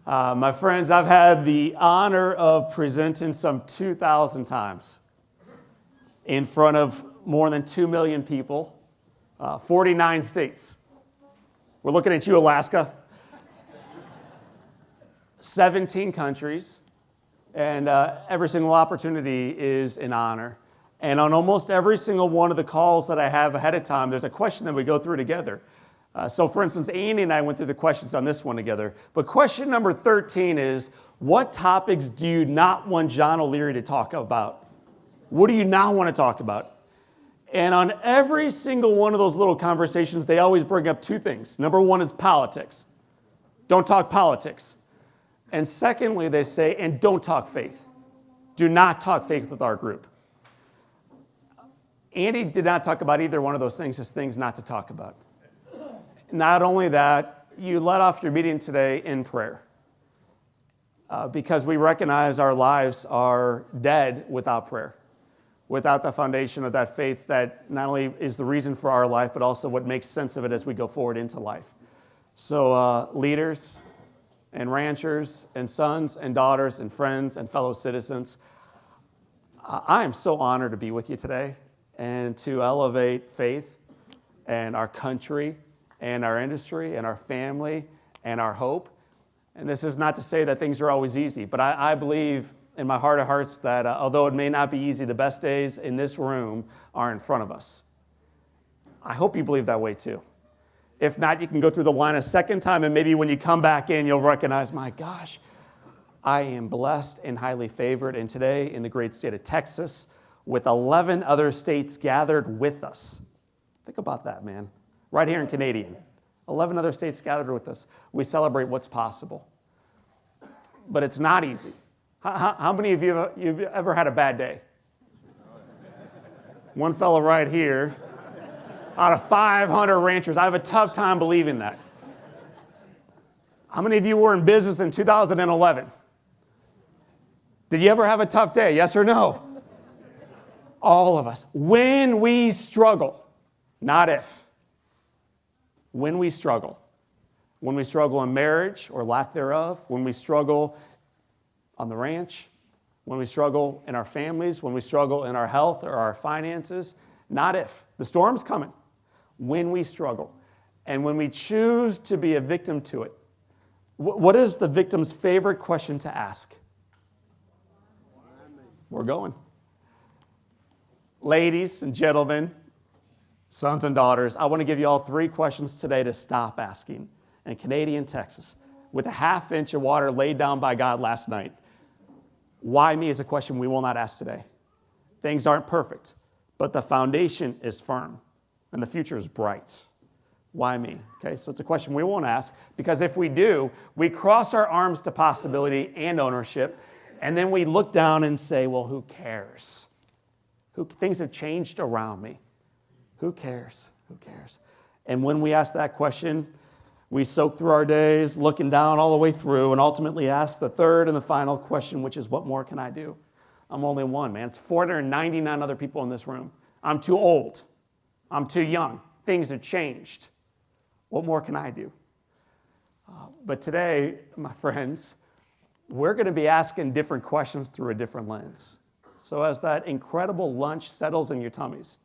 My friends, I've had the honor of presenting some 2,000 times in front of more than 2 million people, 49 states. We're looking at you, Alaska. 17 countries, and every single opportunity is an honor. And on almost every single one of the calls that I have ahead of time, there's a question that we go through together. So for instance, Andy and I went through the questions on this one together. But question number 13 is, what topics do you not want John O'Leary to talk about? What do you not want to talk about? And on every single one of those little conversations, they always bring up two things. Number one is politics. Don't talk politics. And secondly, they say, and don't talk faith. Do not talk faith with our group. Andy did not talk about either one of those things as things not to talk about. Not only that, you let off your meeting today in prayer because we recognize our lives are dead without prayer, without the foundation of that faith that not only is the reason for our life, but also what makes sense of it as we go forward into life. So leaders and ranchers and sons and daughters and friends and fellow citizens, I am so honored to be with you today and to elevate faith and our country and our industry, and our family, and our hope. And this is not to say that things are always easy, but I believe in my heart of hearts that although it may not be easy, the best days in this room are in front of us. I hope you believe that way too. If not, you can go through the line a second time, and maybe when you come back in, you'll recognize, my gosh, I am blessed and highly favored. And today, in the great state of Texas, with 11 other states gathered with us. Think about that, man. Right here in Canadian. 11 other states gathered with us. We celebrate what's possible. But it's not easy. How many of you you've ever had a bad day? One fellow right here. Out of 500 ranchers, I have a tough time believing that. How many of you were in business in 2011? Did you ever have a tough day? Yes or no? All of us. When we struggle, not if. When we struggle in marriage or lack thereof, when we struggle on the ranch, when we struggle in our families, when we struggle in our health or our finances, not if. The storm's coming. When we struggle. And when we choose to be a victim to it, what is the victim's favorite question to ask? We're going. Ladies and gentlemen, sons and daughters, I want to give you all 3 questions today to stop asking. In Canadian Texas, with a ½ inch of water laid down by God last night, why me is a question we will not ask today. Things aren't perfect, but the foundation is firm, and the future is bright. Why me? Okay, so it's a question we won't ask, because if we do, we cross our arms to possibility and ownership, and then we look down and say, well, who cares? Things have changed around me. Who cares? Who cares? And when we ask that question, we soak through our days, looking down all the way through, and ultimately ask the third and the final question, which is, what more can I do? I'm only one, man. It's 499 other people in this room. I'm too old. I'm too young. Things have changed. What more can I do? But today, my friends, we're going to be asking different questions through a different lens. So as that incredible lunch settles in your tummies,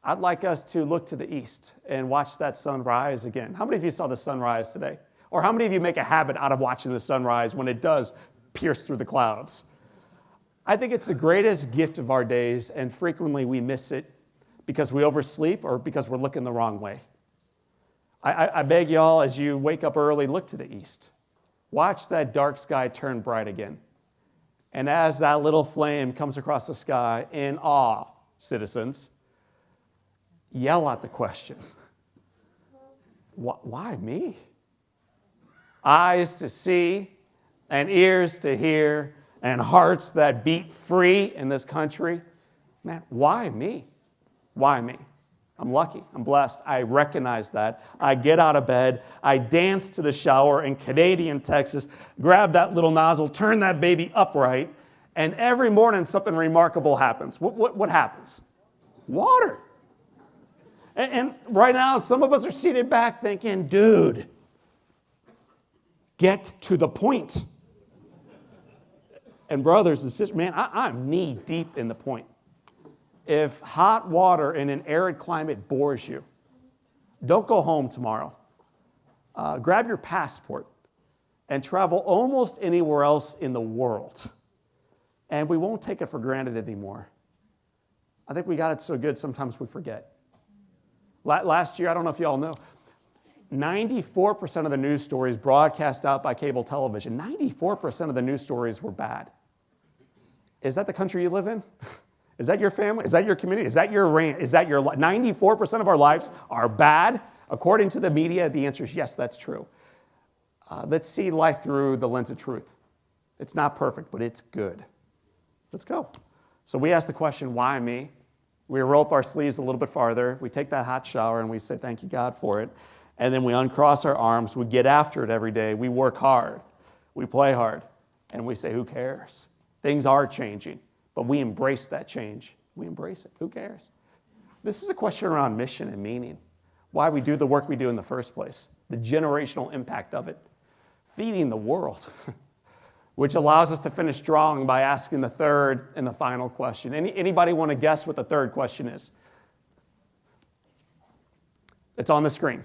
I'd like us to look to the east and watch that sun rise again. How many of you saw the sunrise today? Or how many of you make a habit out of watching the sunrise when it does pierce through the clouds? I think it's the greatest gift of our days, and frequently we miss it because we oversleep or because we're looking the wrong way. I beg y'all, as you wake up early, look to the east. Watch that dark sky turn bright again. And as that little flame comes across the sky, in awe, citizens, yell out the question, why me? Eyes to see and ears to hear and hearts that beat free in this country. Man, why me? Why me? I'm lucky. I'm blessed. I recognize that. I get out of bed. I dance to the shower in Canadian Texas, grab that little nozzle, turn that baby upright, and every morning something remarkable happens. What happens? Water. And right now, some of us are seated back thinking, dude, Get to the point. And brothers and sisters, man, I'm knee deep in the point. If hot water in an arid climate bores you, don't go home tomorrow. Grab your passport and travel almost anywhere else in the world. And we won't take it for granted anymore. I think we got it so good, sometimes we forget. Last year, I don't know if you all know, 94% of the news stories broadcast out by cable television, 94% of the news stories were bad. Is that the country you live in? Is that your family? Is that your community? Is that your rant? Is that your life? 94% of our lives are bad? According to the media, the answer is yes, that's true. Let's see life through the lens of truth. It's not perfect, but it's good. Let's go. So we ask the question, why me? We roll up our sleeves a little bit farther. We take that hot shower and we say, thank you, God, for it. And then we uncross our arms. We get after it every day. We work hard. We play hard. And we say, who cares? Things are changing, but we embrace that change. We embrace it. Who cares? This is a question around mission and meaning. Why we do the work we do in the first place. The generational impact of it. Feeding the world. Which allows us to finish strong by asking the third and the final question. Anybody want to guess what the third question is? It's on the screen.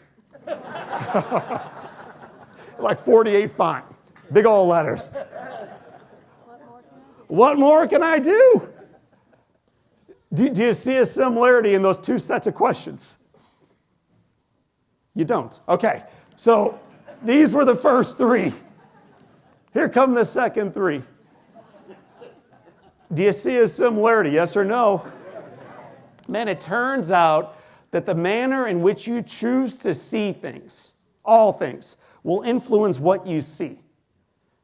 Like 48 font. Big old letters. What more can I do? Do you see a similarity in those two sets of questions? You don't. Okay, so these were the first three. Here come the second three. Do you see a similarity, yes or no? Man, it turns out that the manner in which you choose to see things, all things, will influence what you see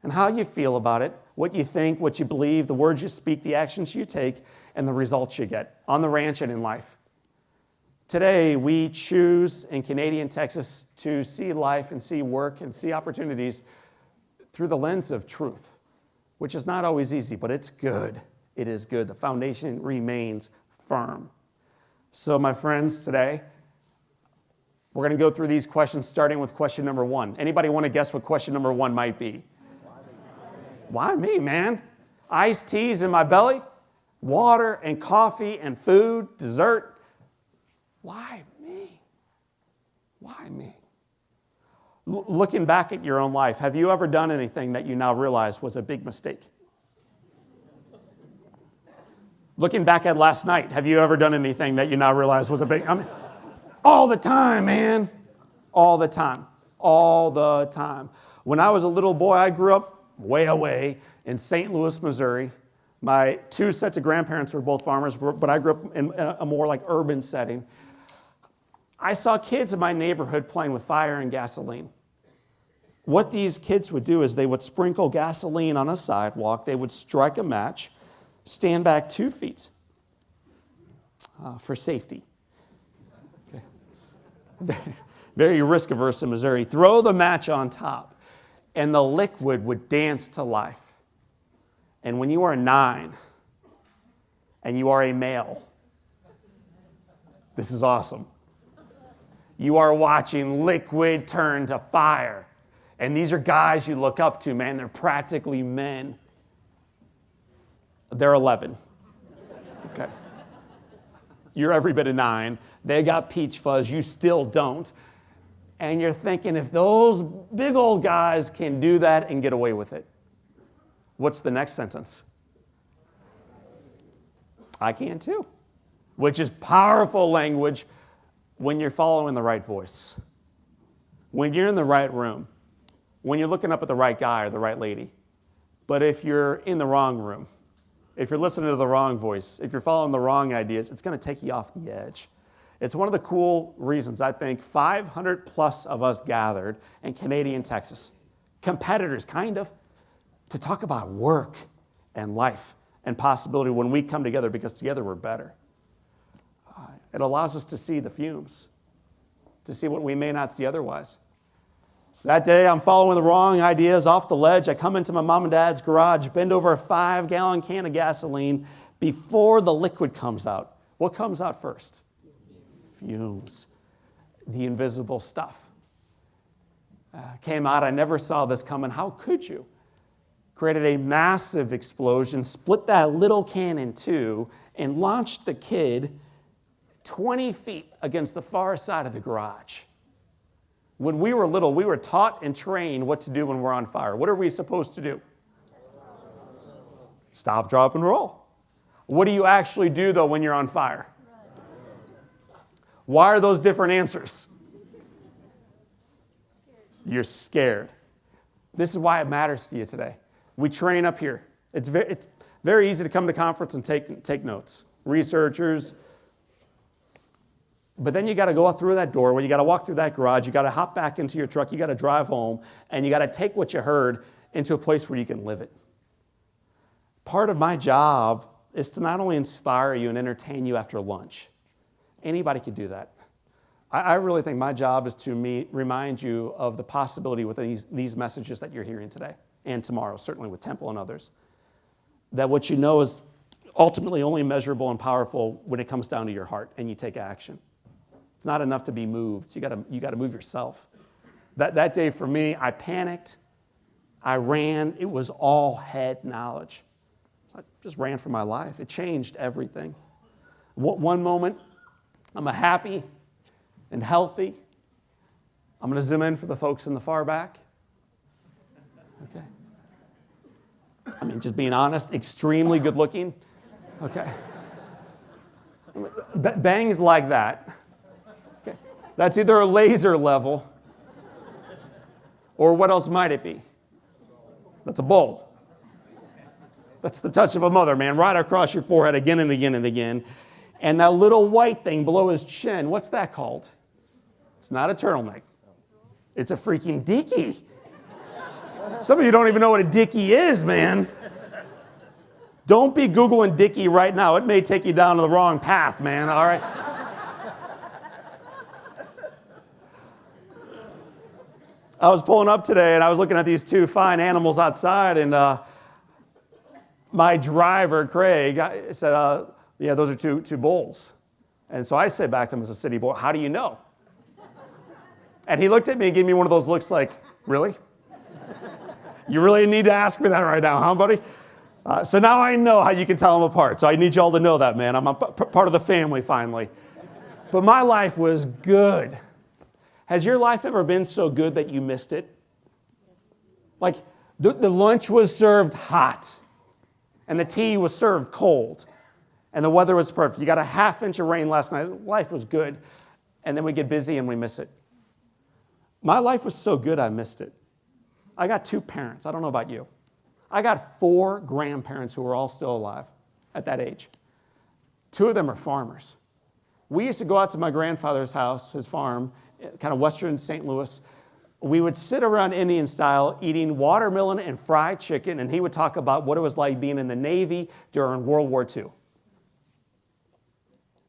and how you feel about it, what you think, what you believe, the words you speak, the actions you take, and the results you get on the ranch and in life. Today, we choose in Canadian Texas to see life and see work and see opportunities through the lens of truth, which is not always easy, but it's good. It is good. The foundation remains firm. So, my friends, today, we're going to go through these questions, starting with question number one. Anybody want to guess what question number one might be? Why me, man? Iced teas in my belly, water and coffee and food, dessert. Why me? Why me? Looking back at your own life, have you ever done anything that you now realize was a big mistake? Looking back at last night, have you ever done anything that you now realize was a big... all the time, man. All the time. All the time. When I was a little boy, I grew up way away in St. Louis, Missouri. My two sets of grandparents were both farmers, but I grew up in a more like urban setting. I saw kids in my neighborhood playing with fire and gasoline. What these kids would do is they would sprinkle gasoline on a sidewalk, they would strike a match, stand back 2 feet for safety. Okay. Very risk-averse in Missouri. Throw the match on top, and the liquid would dance to life. And when you are 9, and you are a male, this is awesome. You are watching liquid turn to fire. And these are guys you look up to, man. They're practically men. They're 11. Okay. You're every bit of 9. They got peach fuzz. You still don't. And you're thinking, if those big old guys can do that and get away with it, what's the next sentence? I can too. Which is powerful language when you're following the right voice, when you're in the right room, when you're looking up at the right guy or the right lady. But if you're in the wrong room, if you're listening to the wrong voice, if you're following the wrong ideas, it's going to take you off the edge. It's one of the cool reasons I think 500 plus of us gathered in Canadian Texas, competitors kind of, to talk about work and life and possibility when we come together, because together we're better. It allows us to see the fumes, to see what we may not see otherwise. That day, I'm following the wrong ideas off the ledge. I come into my mom and dad's garage, bend over a 5-gallon can of gasoline before the liquid comes out. What comes out first? Fumes. The invisible stuff. came out. I never saw this coming. How could you? Created a massive explosion, split that little can in two, and launched the kid 20 feet against the far side of the garage. When we were little, we were taught and trained what to do when we're on fire. What are we supposed to do? Stop, drop, and roll. What do you actually do, though, when you're on fire? Why are those different answers? You're scared. This is why it matters to you today. We train up here. It's very easy to come to conference and take notes. Researchers. But then you got to go out through that doorway. You got to walk through that garage. You got to hop back into your truck. You got to drive home. And you got to take what you heard into a place where you can live it. Part of my job is to not only inspire you and entertain you after lunch. Anybody could do that. I really think my job is to remind you of the possibility with these messages that you're hearing today and tomorrow, certainly with Temple and others, that what you know is ultimately only measurable and powerful when it comes down to your heart and you take action. It's not enough to be moved. You got to move yourself. That day for me, I panicked. I ran. It was all head knowledge. I just ran for my life. It changed everything. One moment, I'm happy and healthy. I'm going to zoom in for the folks in the far back. Okay. I mean, just being honest, extremely good looking. Okay. Bangs like that. Okay. That's either a laser level or what else might it be? That's a bowl. That's the touch of a mother, man, right across your forehead again and again and again. And that little white thing below his chin, what's that called? It's not a turtleneck. It's a freaking dickie. Some of you don't even know what a dickie is, man. Don't be Googling dickie right now. It may take you down to the wrong path, man, all right? I was pulling up today, and I was looking at these two fine animals outside, and my driver, Craig, said, yeah, those are two bulls. And so I said back to him as a city boy, how do you know? And he looked at me and gave me one of those looks like, really? You really need to ask me that right now, huh, buddy? So now I know how you can tell them apart. So I need you all to know that, man. I'm a part of the family finally. But my life was good. Has your life ever been so good that you missed it? Like the lunch was served hot. And the tea was served cold. And the weather was perfect. You got a half inch of rain last night. Life was good. And then we get busy and we miss it. My life was so good I missed it. I got 2 parents. I don't know about you. I got 4 grandparents who are all still alive at that age. 2 of them are farmers. We used to go out to my grandfather's house, his farm, kind of western St. Louis. We would sit around Indian style eating watermelon and fried chicken, and he would talk about what it was like being in the Navy during World War II.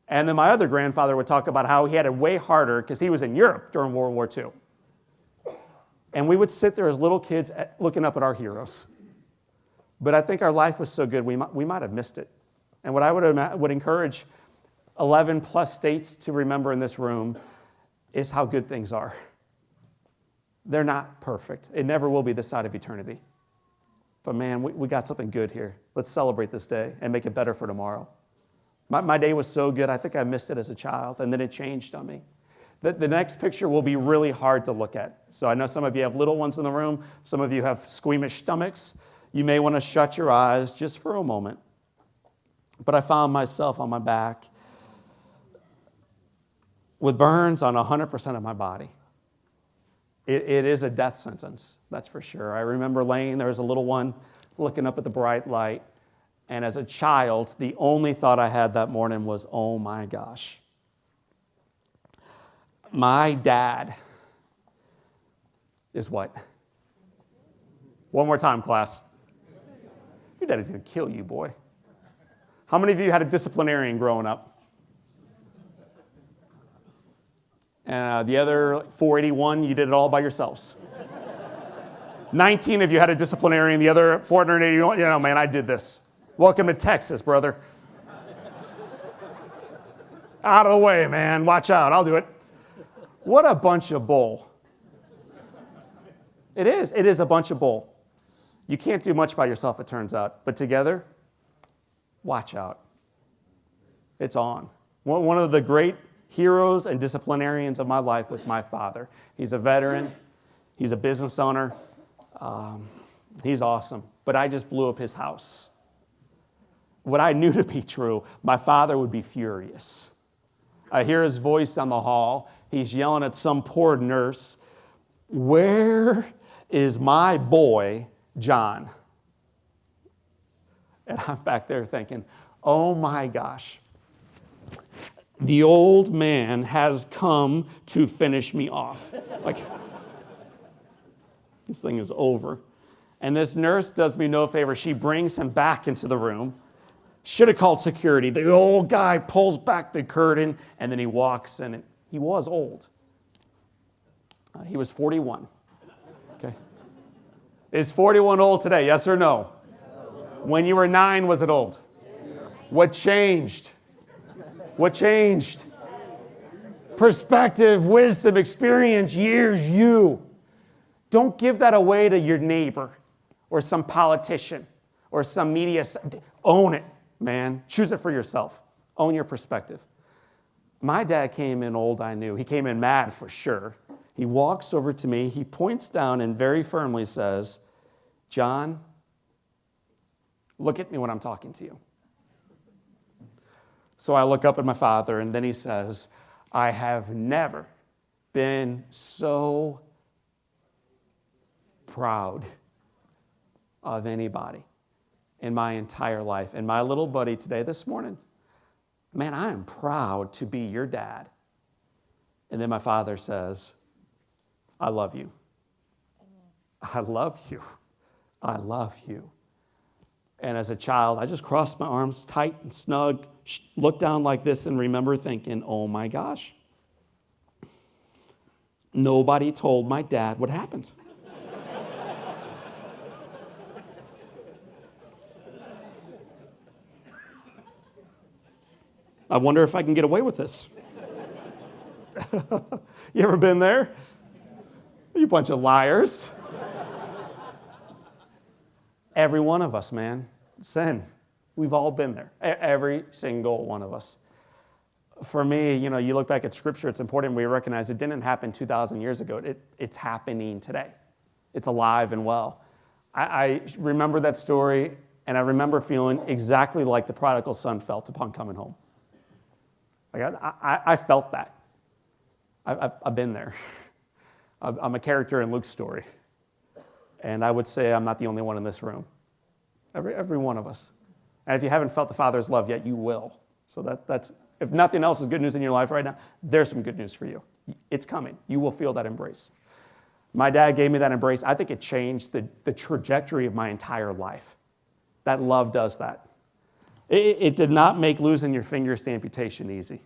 And then my other grandfather would talk about how he had it way harder because he was in Europe during World War II. And we would sit there as little kids looking up at our heroes. But I think our life was so good, we might have missed it. And what I would encourage 11 plus states to remember in this room is how good things are. They're not perfect. It never will be this side of eternity. But man, we got something good here. Let's celebrate this day and make it better for tomorrow. My day was so good, I think I missed it as a child, and then it changed on me. The next picture will be really hard to look at. So I know some of you have little ones in the room. Some of you have squeamish stomachs. You may want to shut your eyes just for a moment. But I found myself on my back with burns on 100% of my body. It is a death sentence, that's for sure. I remember laying there as a little one, looking up at the bright light. And as a child, the only thought I had that morning was, oh my gosh. My dad is what? One more time, class. Your daddy's going to kill you, boy. How many of you had a disciplinarian growing up? And the other 481, you did it all by yourselves. 19 of you had a disciplinarian. The other 481, man, I did this. Welcome to Texas, brother. Out of the way, man. Watch out. I'll do it. What a bunch of bull. It is. It is a bunch of bull. You can't do much by yourself, it turns out. But together, watch out. It's on. One of the great heroes and disciplinarians of my life was my father. He's a veteran. He's a business owner. He's awesome. But I just blew up his house. What I knew to be true, my father would be furious. I hear his voice down the hall. He's yelling at some poor nurse, "Where is my boy, John?" And I'm back there thinking, oh my gosh, the old man has come to finish me off. Like, this thing is over. And this nurse does me no favor. She brings him back into the room. Should have called security. The old guy pulls back the curtain, and then he walks in. He was old. He was 41. Okay. Is 41 old today, yes or no? When you were 9, was it old? What changed? What changed? Perspective, wisdom, experience, years, you. Don't give that away to your neighbor or some politician or some media. Own it, man. Choose it for yourself. Own your perspective. My dad came in old, I knew. He came in mad for sure. He walks over to me. He points down and very firmly says, "John, look at me when I'm talking to you." So I look up at my father, and then he says, "I have never been so proud of anybody in my entire life." And my little buddy today, this morning, man, I am proud to be your dad. And then my father says, "I love you. I love you. I love you." And as a child, I just crossed my arms tight and snug, looked down like this, and remember thinking, oh my gosh, nobody told my dad what happened. I wonder if I can get away with this. You ever been there? You bunch of liars. Every one of us, man. Sin. We've all been there. Every single one of us. For me, you look back at Scripture, it's important we recognize it didn't happen 2,000 years ago. It's happening today. It's alive and well. I remember that story, and I remember feeling exactly like the prodigal son felt upon coming home. Like I felt that. I've been there. I'm a character in Luke's story. And I would say I'm not the only one in this room. Every one of us. And if you haven't felt the Father's love yet, you will. So that's, if nothing else is good news in your life right now, there's some good news for you. It's coming. You will feel that embrace. My dad gave me that embrace. I think it changed the trajectory of my entire life. That love does that. It did not make losing your fingers to amputation easy.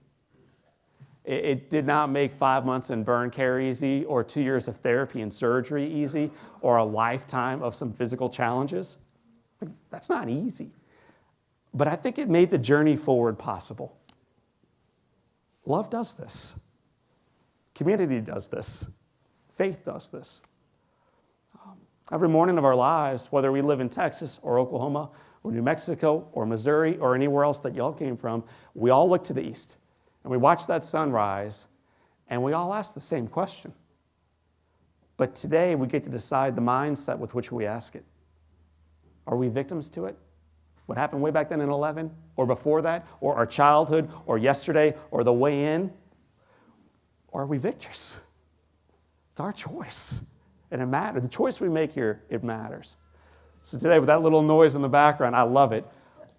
It did not make 5 months in burn care easy, or 2 years of therapy and surgery easy, or a lifetime of some physical challenges. That's not easy. But I think it made the journey forward possible. Love does this. Community does this. Faith does this. Every morning of our lives, whether we live in Texas or Oklahoma or New Mexico or Missouri or anywhere else that y'all came from, we all look to the east. And we watch that sunrise, and we all ask the same question. But today, we get to decide the mindset with which we ask it. Are we victims to it? What happened way back then in 11, or before that, or our childhood, or yesterday, or the way in? Or are we victors? It's our choice, and it matters. The choice we make here, it matters. So today, with that little noise in the background, I love it.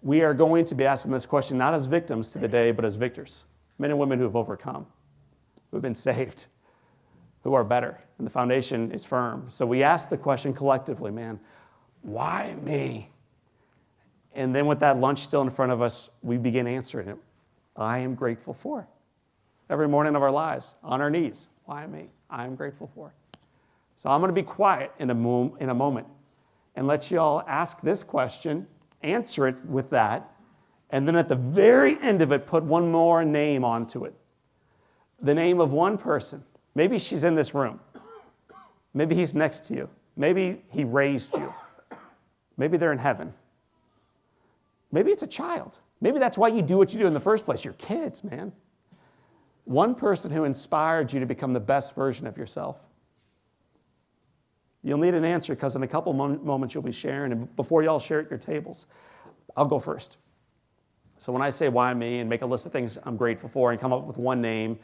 We are going to be asking this question not as victims to the day, but as victors. Men and women who have overcome, who have been saved, who are better, and the foundation is firm. So we ask the question collectively, man, why me? And then with that lunch still in front of us, we begin answering it. I am grateful for. Every morning of our lives, on our knees, why me? I am grateful for. So I'm going to be quiet in a moment and let you all ask this question, answer it with that, and then at the very end of it, put one more name onto it. The name of one person. Maybe she's in this room. Maybe he's next to you. Maybe he raised you. Maybe they're in heaven. Maybe it's a child. Maybe that's why you do what you do in the first place. Your kids, man. One person who inspired you to become the best version of yourself. You'll need an answer because in a couple moments you'll be sharing, and before y'all share at your tables, I'll go first. So when I say why me and make a list of things I'm grateful for and come up with one name,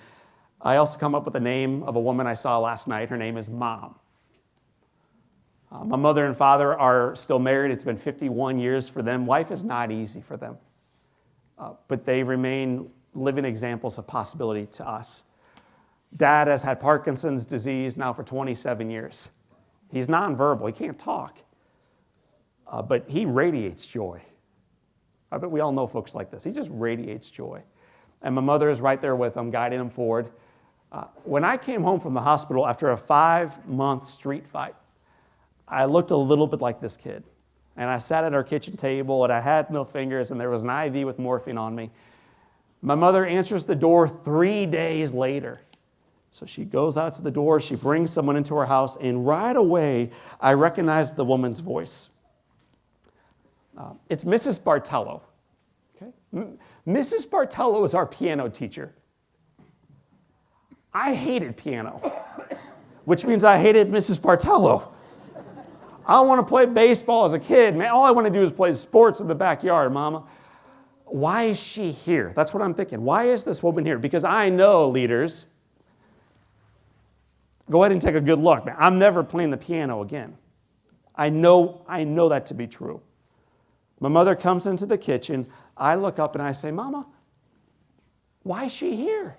I also come up with the name of a woman I saw last night. Her name is Mom. My mother and father are still married. It's been 51 years for them. Life is not easy for them, but they remain living examples of possibility to us. Dad has had Parkinson's disease now for 27 years. He's nonverbal. He can't talk, but he radiates joy. I bet we all know folks like this. He just radiates joy. And my mother is right there with him, guiding him forward. When I came home from the hospital after a 5-month street fight, I looked a little bit like this kid. And I sat at our kitchen table, and I had no fingers, and there was an IV with morphine on me. My mother answers the door 3 days later. So she goes out to the door, she brings someone into her house, and right away, I recognize the woman's voice. It's Mrs. Bartello. Okay? Mrs. Bartello is our piano teacher. I hated piano, which means I hated Mrs. Bartello. I want to play baseball as a kid, man. All I want to do is play sports in the backyard, Mama. Why is she here? That's what I'm thinking. Why is this woman here? Because I know, leaders, go ahead and take a good look, man. I'm never playing the piano again. I know that to be true. My mother comes into the kitchen. I look up and I say, Mama, why is she here?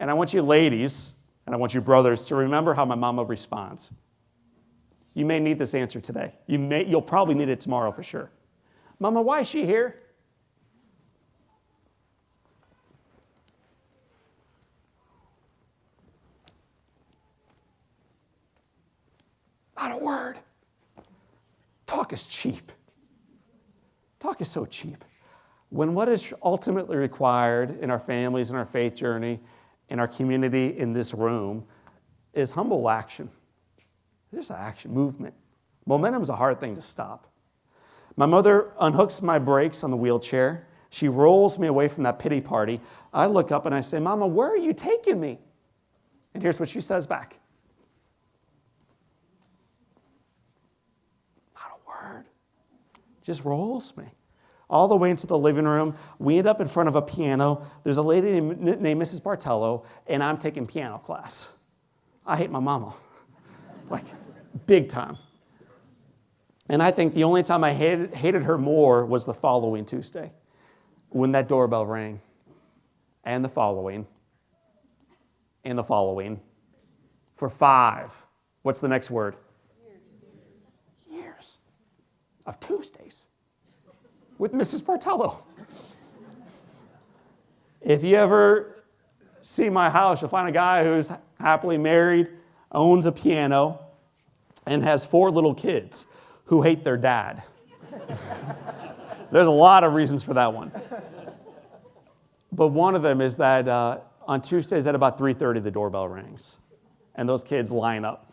And I want you ladies, and I want you brothers, to remember how my mama responds. You may need this answer today. You'll probably need it tomorrow for sure. Mama, why is she here? Not a word. Talk is cheap. Talk is so cheap. When what is ultimately required in our families, in our faith journey, in our community, in this room, is humble action. Just action, movement. Momentum is a hard thing to stop. My mother unhooks my brakes on the wheelchair. She rolls me away from that pity party. I look up and I say, Mama, where are you taking me? And here's what she says back. Not a word. Just rolls me. All the way into the living room. We end up in front of a piano. There's a lady named Mrs. Bartello, and I'm taking piano class. I hate my mama. Like, big time. And I think the only time I hated her more was the following Tuesday, when that doorbell rang, and the following, for 5. What's the next word? Years of Tuesdays with Mrs. Bartello. If you ever see my house, you'll find a guy who's happily married, owns a piano, and has 4 little kids who hate their dad. There's a lot of reasons for that one. But one of them is that on Tuesdays at about 3:30, the doorbell rings, and those kids line up.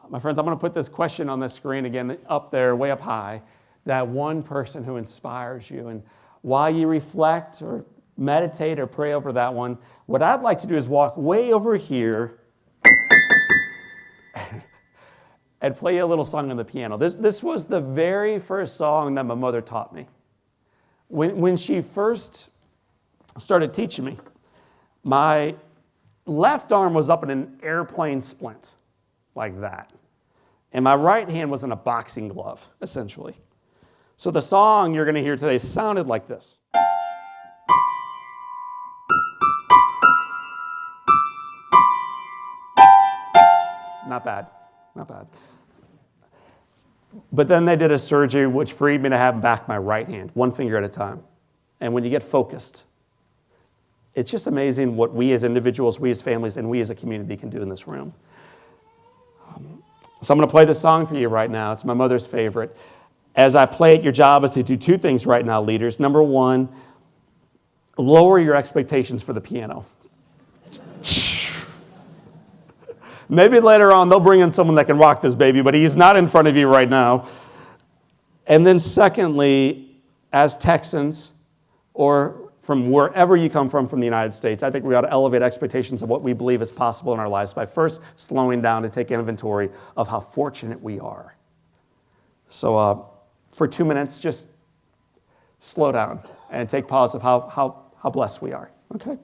My friends, I'm going to put this question on the screen again, up there, way up high, that one person who inspires you. And while you reflect or meditate or pray over that one, what I'd like to do is walk way over here and play a little song on the piano. This was the very first song that my mother taught me. When she first started teaching me, my left arm was up in an airplane splint, like that. And my right hand was in a boxing glove, essentially. So the song you're going to hear today sounded like this. Not bad, not bad. But then they did a surgery which freed me to have back my right hand, one finger at a time. And when you get focused, it's just amazing what we as individuals, we as families, and we as a community can do in this room. So I'm going to play this song for you right now. It's my mother's favorite. As I play it, your job is to do 2 things right now, leaders. Number 1, lower your expectations for the piano. Maybe later on they'll bring in someone that can rock this baby, but he's not in front of you right now. And then secondly, as Texans, or from wherever you come from the United States, I think we ought to elevate expectations of what we believe is possible in our lives by first slowing down to take inventory of how fortunate we are. So for 2 minutes, just slow down and take pause of how blessed we are. Okay?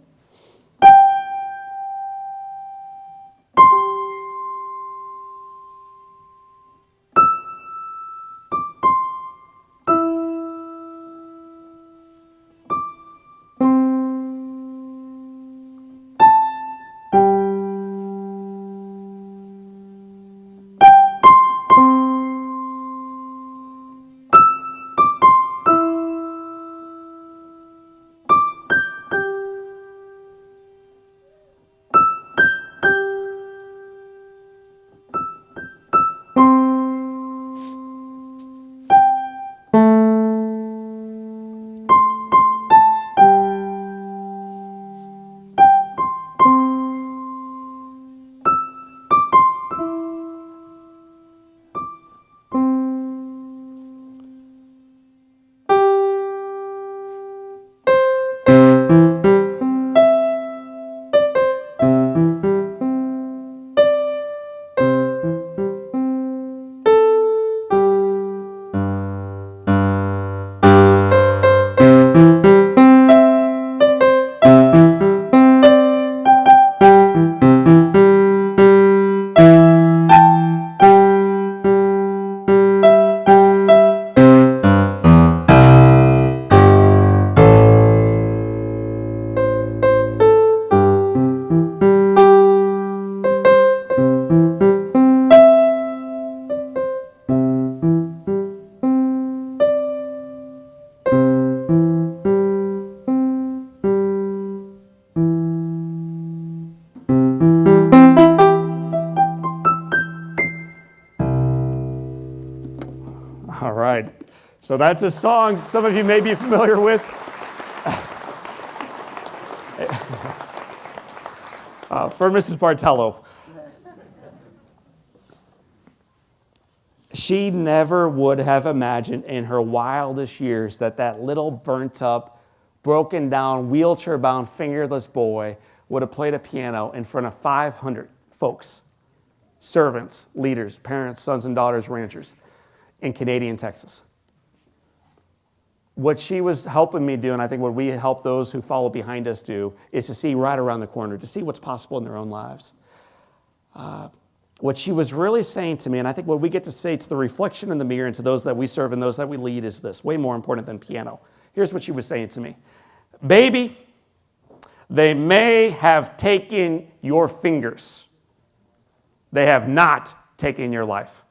All right. So that's a song some of you may be familiar with. For Mrs. Bartello. She never would have imagined in her wildest years that little burnt up, broken down, wheelchair-bound, fingerless boy would have played a piano in front of 500 folks, servants, leaders, parents, sons and daughters, ranchers in Canadian Texas. What she was helping me do, and I think what we help those who follow behind us do, is to see right around the corner, to see what's possible in their own lives. What she was really saying to me, and I think what we get to say to the reflection in the mirror and to those that we serve and those that we lead is this, way more important than piano. Here's what she was saying to me. Baby, they may have taken your fingers. They have not taken your life.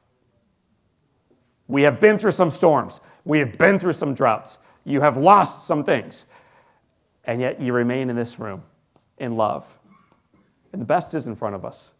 We have been through some storms. We have been through some droughts. You have lost some things. And yet you remain in this room in love. And the best is in front of us.